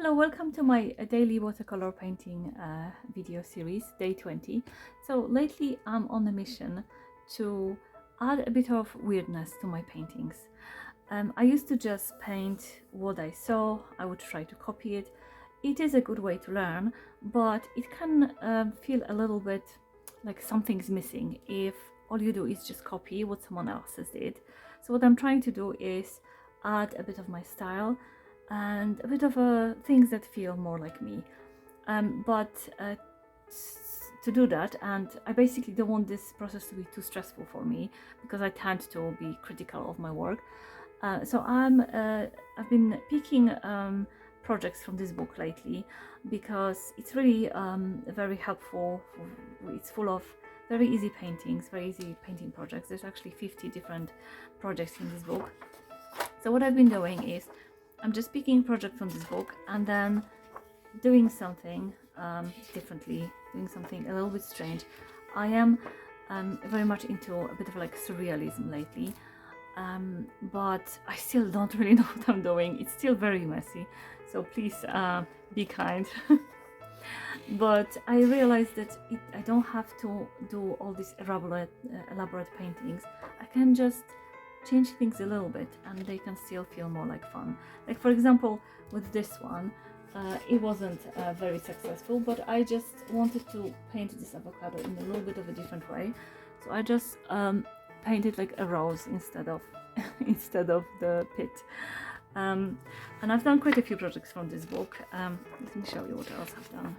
Hello, welcome to my daily watercolor painting video series, day 20. So lately I'm on a mission to add a bit of weirdness to my paintings. I used to just paint what I saw, I would try to copy it. It is a good way to learn, but it can feel a little bit like something's missing if all you do is just copy what someone else has did. So what I'm trying to do is add a bit of my style and a bit of things that feel more like me. But to do that, and I basically don't want this process to be too stressful for me because I tend to be critical of my work. So I've been picking projects from this book lately because it's really very helpful. It's full of very easy paintings, very easy painting projects. There's actually 50 different projects in this book. So what I've been doing is I'm just picking a project from this book and then doing something differently, doing something a little bit strange. I am very much into a bit of like surrealism lately, but I still don't really know what I'm doing. It's still very messy, so please be kind. But I realized that I don't have to do all these elaborate paintings. I can just change things a little bit and they can still feel more like fun. Like for example with this one, it wasn't very successful, but I just wanted to paint this avocado in a little bit of a different way, so I just painted like a rose instead of instead of the pit. And I've done quite a few projects from this book. Let me show you what else I've done.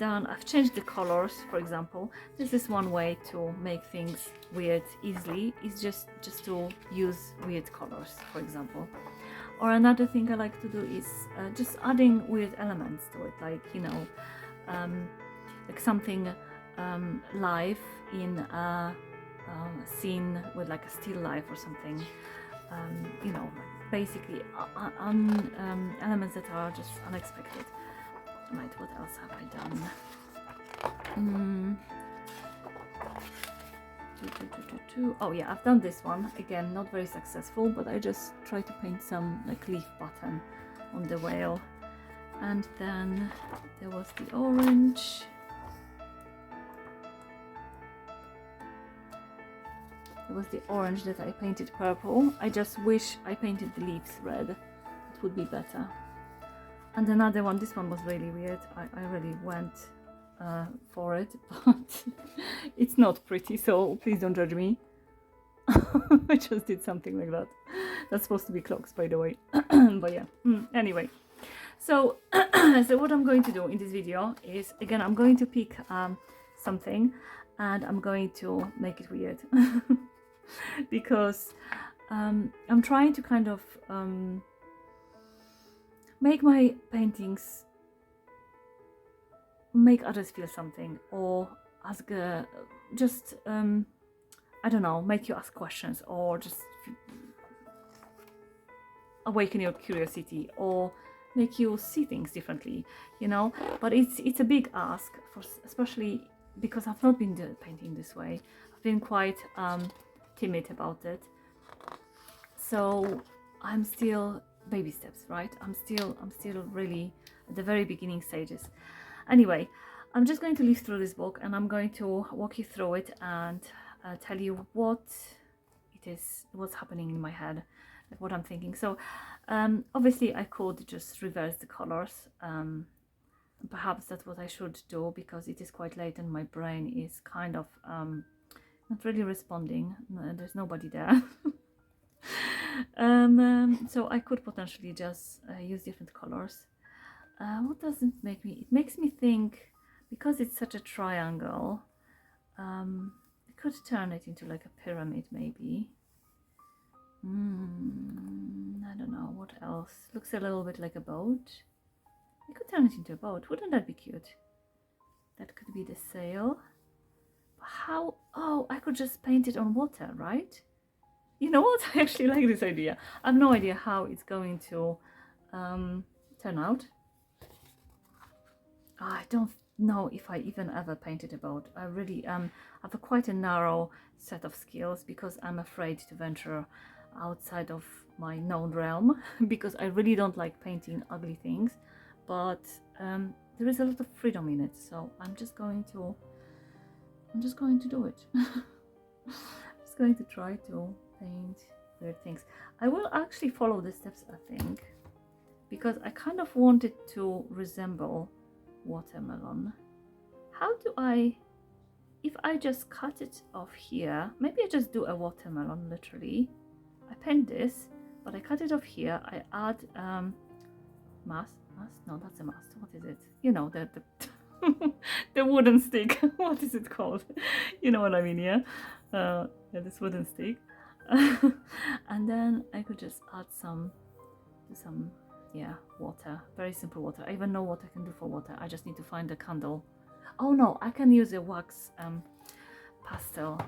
I've changed the colors. For example, this is one way to make things weird easily, is just to use weird colors, for example. Or another thing I like to do is just adding weird elements to it, like like something live in a scene with like a still life or something. Like basically elements that are just unexpected. Right, what else have I done? Oh yeah, I've done this one. Again, not very successful, but I just try to paint some like leaf button on the whale. And then there was the orange. There was the orange that I painted purple. I just wish I painted the leaves red. It would be better. And another one, this one was really weird. I really went for it, but it's not pretty, so please don't judge me. I just did something like that. That's supposed to be clocks, by the way. But yeah, anyway. So, so what I'm going to do in this video is, again, I'm going to pick something and I'm going to make it weird. Because I'm trying to kind of make my paintings make others feel something, or ask just I don't know, make you ask questions, or just awaken your curiosity, or make you see things differently, but it's a big ask, for especially because I've not been painting this way. I've been quite timid about it, so I'm still baby steps, right? I'm still really at the very beginning stages. Anyway, I'm just going to leaf through this book and I'm going to walk you through it and tell you what it is, what's happening in my head, like what I'm thinking. So obviously I could just reverse the colors. Perhaps that's what I should do because it is quite late and my brain is kind of not really responding. There's nobody there. So I could potentially just use different colors. What does it make me? It makes me think, because it's such a triangle, I could turn it into like a pyramid maybe. I don't know, what else? Looks a little bit like a boat. I could turn it into a boat. Wouldn't that be cute? That could be the sail. How? Oh, I could just paint it on water, right? You know what? I actually like this idea. I have no idea how it's going to turn out. I don't know if I even ever painted a boat. I really have quite a narrow set of skills because I'm afraid to venture outside of my known realm because I really don't like painting ugly things, but there is a lot of freedom in it, so I'm just going to do it. I'm just going to try to paint weird things. I will actually follow the steps, I think, because I kind of want it to resemble watermelon. How do I, if I just cut it off here, maybe I just do a watermelon literally. I paint this, but I cut it off here. I add mast? No, that's a mast. What is it? You know, the the wooden stick. What is it called? You know what I mean, yeah? Yeah, this wooden stick. And then I could just add some yeah, water. Very simple water. I even know what I can do for water. I just need to find a candle. Oh no, I can use a wax pastel,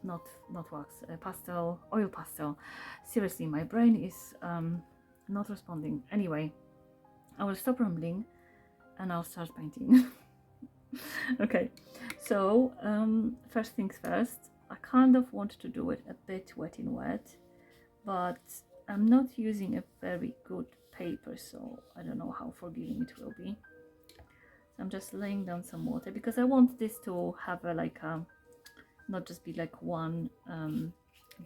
not wax, pastel, oil pastel. Seriously, my brain is not responding. Anyway, I will stop rambling and I'll start painting. Okay, so first things first, I kind of want to do it a bit wet in wet, but I'm not using a very good paper, so I don't know how forgiving it will be. So I'm just laying down some water because I want this to have a not just be like one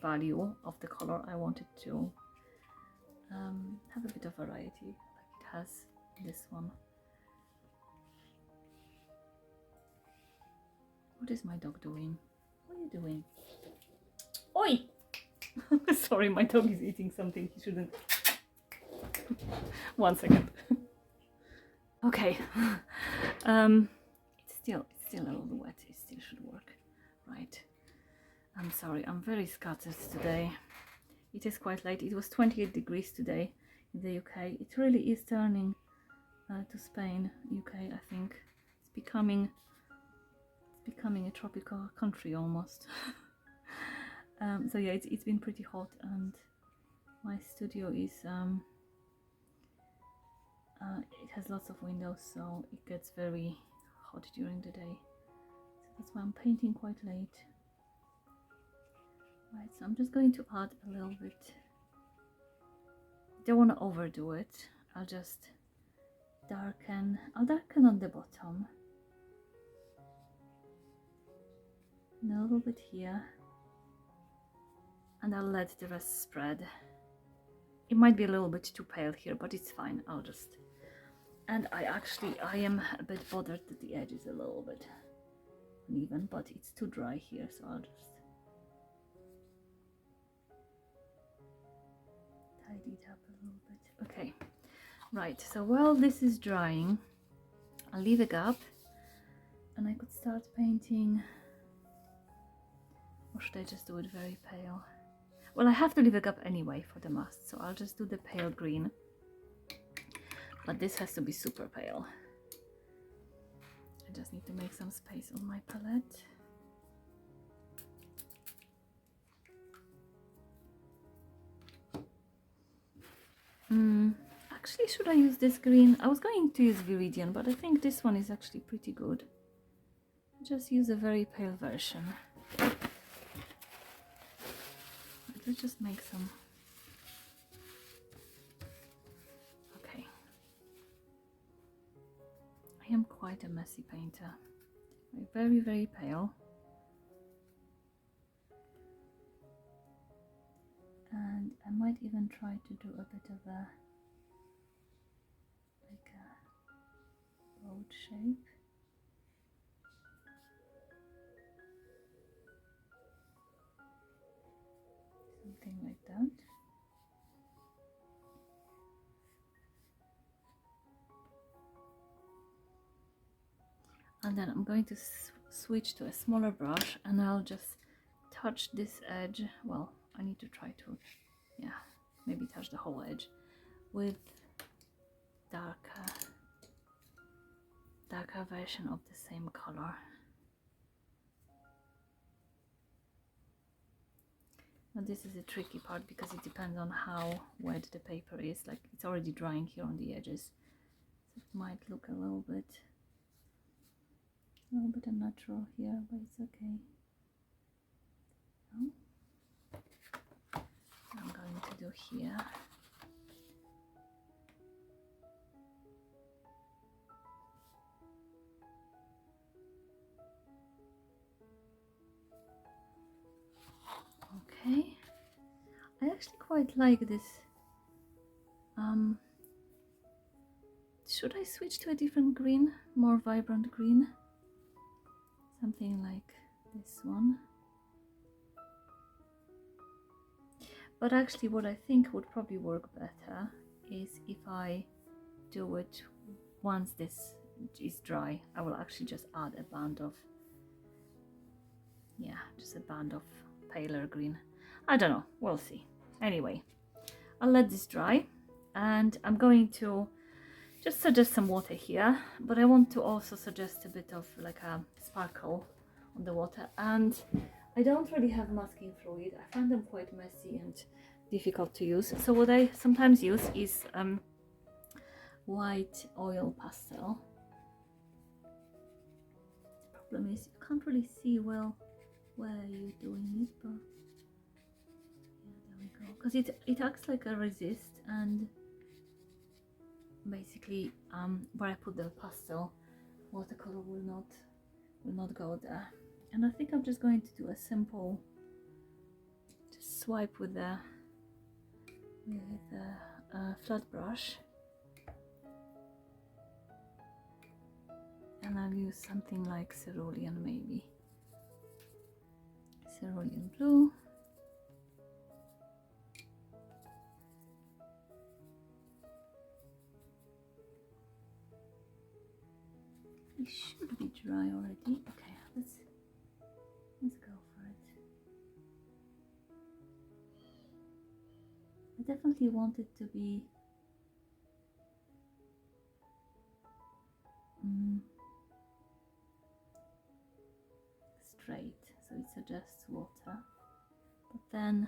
value of the color. I want it to have a bit of variety, like it has this one. What is my dog doing? What are you doing? Oi! Sorry, my dog is eating something he shouldn't. 1 second. Okay. It's still a little wet. It still should work. Right. I'm sorry. I'm very scattered today. It is quite late. It was 28 degrees today in the UK. It really is turning to Spain, UK. I think it's becoming a tropical country almost. So yeah, it's been pretty hot, and my studio is it has lots of windows, so it gets very hot during the day. So that's why I'm painting quite late. Right, so I'm just going to add a little bit. Don't want to overdo it. I'll just darken. I'll darken on the bottom. And a little bit here. And I'll let the rest spread. It might be a little bit too pale here, but it's fine. I'll just... And I am a bit bothered that the edge is a little bit uneven, but it's too dry here, so I'll just tidy it up a little bit. Okay, right, so while this is drying, I'll leave a gap and I could start painting. Or should I just do it very pale? Well, I have to leave a gap anyway for the mast, so I'll just do the pale green. But this has to be super pale. I just need to make some space on my palette. Actually, should I use this green? I was going to use Viridian, but I think this one is actually pretty good. Just use a very pale version. Let's just make some. Okay. I am quite a messy painter. Very, very pale. And I might even try to do a bit of a boat shape. Something like that. And then I'm going to switch to a smaller brush and I'll just touch this edge. Well, I need to try to, yeah, maybe touch the whole edge with darker version of the same color. Now this is a tricky part because it depends on how wet the paper is. Like, it's already drying here on the edges, so it might look a little bit unnatural here, but it's okay. No? do here. Okay, I actually quite like this. Should I switch to a different green, more vibrant green? Something like this one. But actually what I think would probably work better is if I do it once this is dry. I will actually just add a band of, yeah, just a band of paler green. I don't know, we'll see. Anyway, I'll let this dry, and I'm going to just suggest some water here, but I want to also suggest a bit of like a sparkle on the water. And I don't really have masking fluid. I find them quite messy and difficult to use. So what I sometimes use is white oil pastel. The problem is you can't really see well where you're doing it, but yeah, there we go. Because it acts like a resist, and basically where I put the pastel, watercolor will not go there. And I think I'm just going to do a simple just swipe with the flat brush, and I'll use something like cerulean, maybe cerulean blue. It should be dry already. Okay, let's go for it. I definitely want it to be straight, so it suggests water, but then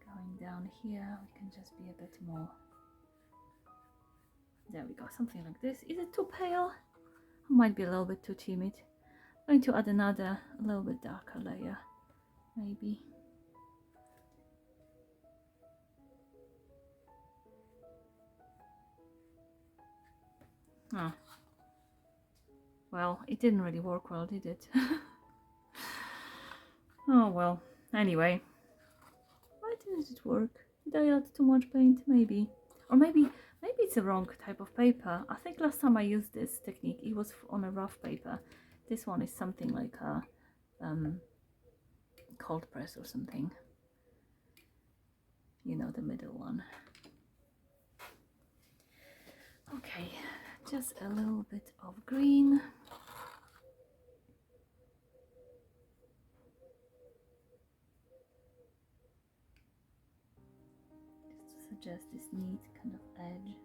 going down here we can just be a bit more. There we go, something like this. Is it too pale? I might be a little bit too timid. I'm going to add another, a little bit darker layer, maybe. Oh. Well, it didn't really work well, did it? Oh well, anyway. Why didn't it work? Did I add too much paint? Maybe. Or maybe it's the wrong type of paper. I think last time I used this technique, it was on a rough paper. This one is something like a cold press or something. You know, the middle one. Okay, just a little bit of green. Just to suggest this neat kind of edge.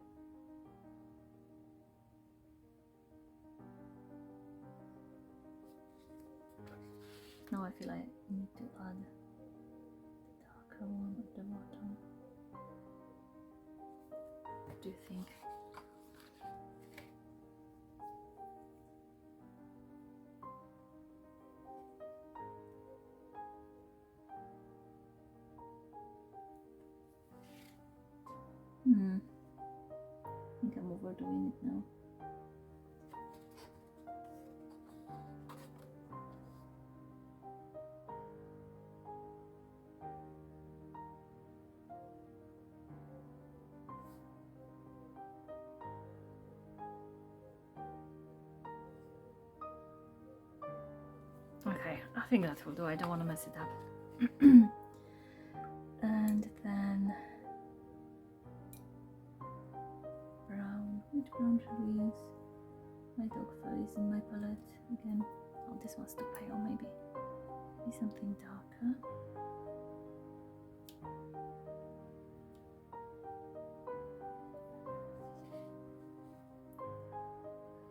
Now I feel I need to add the darker one at the bottom. What do you think? I think I'm overdoing it now. Okay, I think that will do. I don't want to mess it up. And then brown. Which brown should we use? My dog fur is in my palette again. Oh, this one's too pale. Maybe something darker.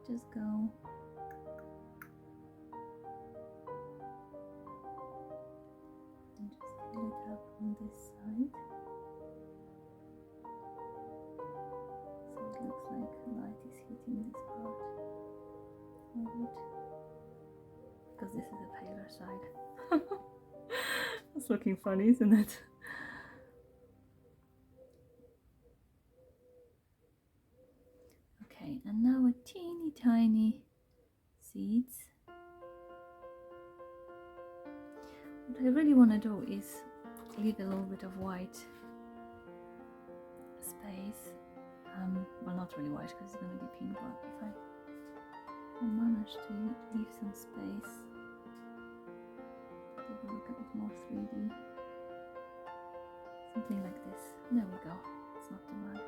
Just go. And just fill it up on this side. So it looks like light is hitting this part of it. Because this is a paler side. It's looking funny, isn't it? Okay, and now a teeny tiny seeds. What I really want to do is leave a little bit of white space. Well, not really white because it's going to be pink, but if I manage to leave some space, it will look a bit more 3D. Something like this. There we go. It's not too bad.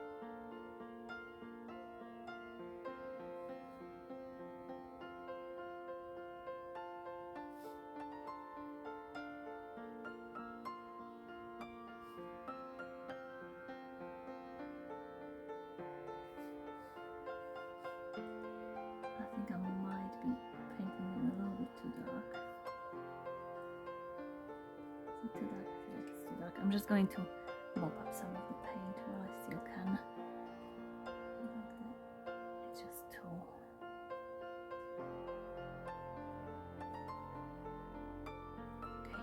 I think I might be painting it a little bit too dark. Is it too dark? I feel like it's too dark. I'm just going to mop up some of the paint while I still can. Like that. It's just too... Okay.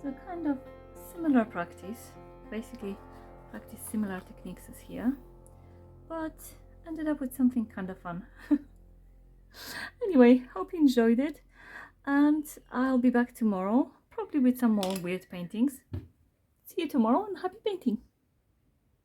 So kind of similar practice, basically practice similar techniques as here, but ended up with something kind of fun. Anyway, hope you enjoyed it, and I'll be back tomorrow, probably with some more weird paintings. See you tomorrow and happy painting!